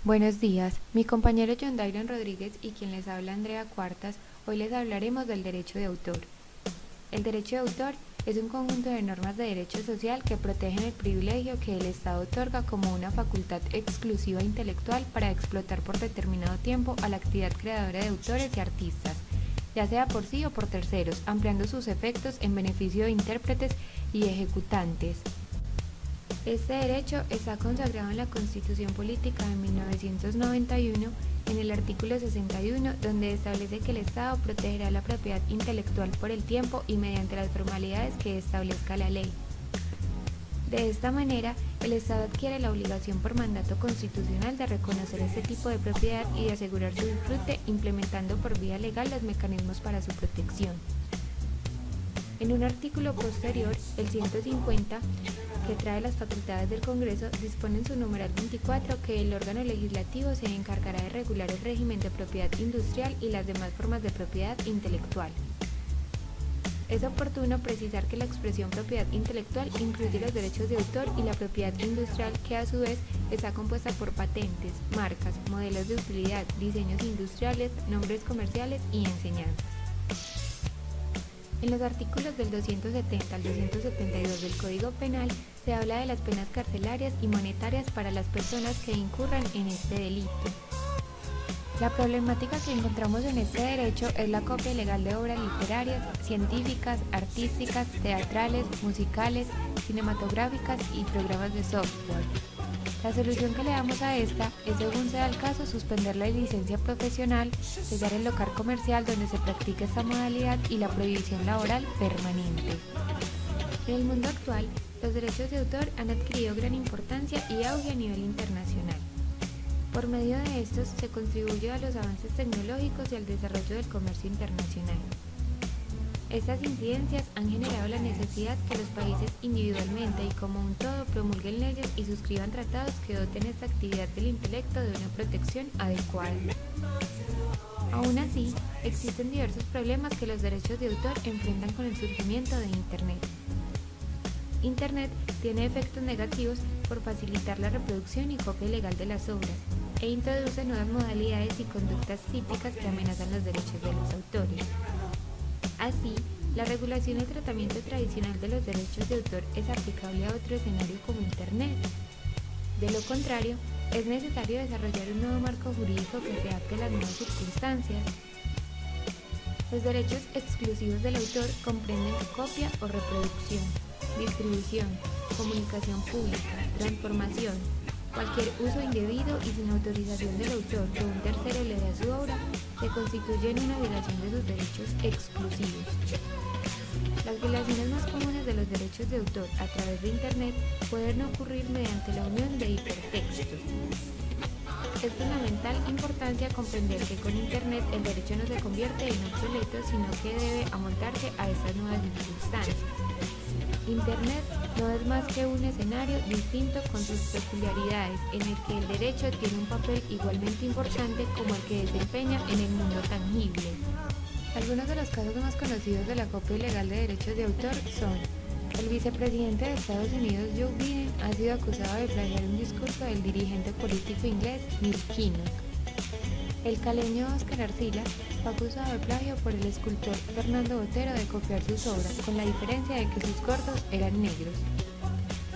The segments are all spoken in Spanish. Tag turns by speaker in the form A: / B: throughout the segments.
A: Buenos días, mi compañero John Dairon Rodríguez y quien les habla Andrea Cuartas, hoy les hablaremos del derecho de autor. El derecho de autor es un conjunto de normas de derecho social que protegen el privilegio que el Estado otorga como una facultad exclusiva intelectual para explotar por determinado tiempo a la actividad creadora de autores y artistas, ya sea por sí o por terceros, ampliando sus efectos en beneficio de intérpretes y ejecutantes. Este derecho está consagrado en la Constitución Política de 1991 en el artículo 61, donde establece que el Estado protegerá la propiedad intelectual por el tiempo y mediante las formalidades que establezca la ley. De esta manera, el Estado adquiere la obligación por mandato constitucional de reconocer este tipo de propiedad y de asegurar su disfrute, implementando por vía legal los mecanismos para su protección. En un artículo posterior, el 150, que trae las facultades del Congreso, dispone en su numeral 24 que el órgano legislativo se encargará de regular el régimen de propiedad industrial y las demás formas de propiedad intelectual. Es oportuno precisar que la expresión propiedad intelectual incluye los derechos de autor y la propiedad industrial, que a su vez está compuesta por patentes, marcas, modelos de utilidad, diseños industriales, nombres comerciales y enseñanzas. En los artículos del 270 al 272 del Código Penal se habla de las penas carcelarias y monetarias para las personas que incurran en este delito. La problemática que encontramos en este derecho es la copia ilegal de obras literarias, científicas, artísticas, teatrales, musicales, cinematográficas y programas de software. La solución que le damos a esta es, según sea el caso, suspender la licencia profesional, sellar el local comercial donde se practica esta modalidad y la prohibición laboral permanente. En el mundo actual, los derechos de autor han adquirido gran importancia y auge a nivel internacional. Por medio de estos se contribuye a los avances tecnológicos y al desarrollo del comercio internacional. Estas incidencias han generado la necesidad que los países individualmente y como un todo promulguen leyes y suscriban tratados que doten esta actividad del intelecto de una protección adecuada. Aún así, existen diversos problemas que los derechos de autor enfrentan con el surgimiento de Internet. Internet tiene efectos negativos por facilitar la reproducción y copia ilegal de las obras, e introduce nuevas modalidades y conductas típicas que amenazan los derechos de los autores. Así, la regulación y el tratamiento tradicional de los derechos de autor es aplicable a otro escenario como Internet. De lo contrario, es necesario desarrollar un nuevo marco jurídico que se adapte a las nuevas circunstancias. Los derechos exclusivos del autor comprenden copia o reproducción, distribución, comunicación pública, transformación, cualquier uso indebido y sin autorización del autor que un tercero le dé a su obra, se constituye en una violación de sus derechos exclusivos. Las violaciones más comunes de los derechos de autor a través de Internet pueden ocurrir mediante la unión de hipertextos. Es fundamental importancia comprender que con Internet el derecho no se convierte en obsoleto, sino que debe amontarse a estas nuevas circunstancias. Internet no es más que un escenario distinto con sus peculiaridades, en el que el derecho tiene un papel igualmente importante como el que desempeña en el mundo tangible. Algunos de los casos más conocidos de la copia ilegal de derechos de autor son: el vicepresidente de Estados Unidos, Joe Biden, ha sido acusado de plagiar un discurso del dirigente político inglés Neil Kinnock. El caleño Óscar Arcila fue acusado de plagio por el escultor Fernando Botero de copiar sus obras, con la diferencia de que sus gordos eran negros.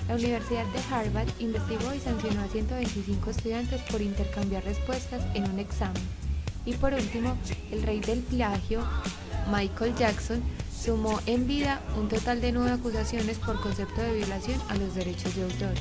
A: La Universidad de Harvard investigó y sancionó a 125 estudiantes por intercambiar respuestas en un examen. Y por último, el rey del plagio, Michael Jackson, sumó en vida un total de 9 acusaciones por concepto de violación a los derechos de autor.